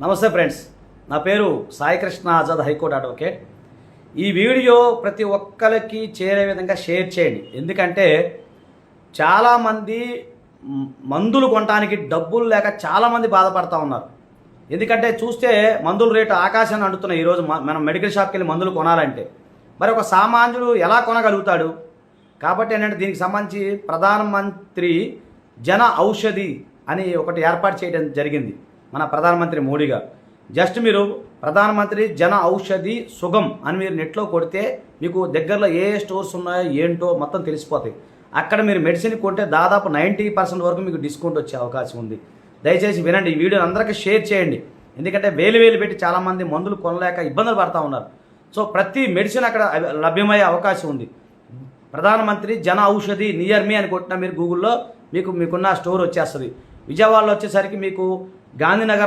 నమస్తే ఫ్రెండ్స్, నా పేరు సాయికృష్ణ ఆజాద్, హైకోర్టు అడ్వకేట్. ఈ వీడియో ప్రతి ఒక్కరికి చేరే విధంగా షేర్ చేయండి. ఎందుకంటే చాలామంది మందులు కొనడానికి డబ్బులు లేక చాలామంది బాధపడుతూ ఉన్నారు. ఎందుకంటే చూస్తే మందుల రేటు ఆకాశాన్ని అంటుతున్నాయి. ఈరోజు మనం మెడికల్ షాప్కి వెళ్ళి మందులు కొనాలంటే మరి ఒక సామాన్యుడు ఎలా కొనగలుగుతాడు? కాబట్టి ఏంటంటే దీనికి సంబంధించి ప్రధానమంత్రి జన ఔషధి అని ఒకటి ఏర్పాటు చేయడం జరిగింది మన ప్రధానమంత్రి మోడీ గారు. జస్ట్ మీరు ప్రధానమంత్రి జన ఔషధి సుగం అని మీరు నెట్లో కొడితే మీకు దగ్గరలో ఏ స్టోర్స్ ఉన్నాయో ఏంటో మొత్తం తెలిసిపోతాయి. అక్కడ మీరు మెడిసిన్ కొంటే దాదాపు 90% వరకు మీకు డిస్కౌంట్ వచ్చే అవకాశం ఉంది. దయచేసి వినండి, ఈ వీడియోని అందరికీ షేర్ చేయండి. ఎందుకంటే వేలు పెట్టి చాలామంది మందులు కొనలేక ఇబ్బందులు పడుతూ ఉన్నారు. సో ప్రతి మెడిసిన్ అక్కడ లభ్యమయ్యే అవకాశం ఉంది. ప్రధానమంత్రి జన ఔషధి నియర్ మీ అని కొట్టినా మీరు గూగుల్లో మీకున్న స్టోర్ వచ్చేస్తుంది. విజయవాడలో వచ్చేసరికి మీకు గాంధీనగర్లో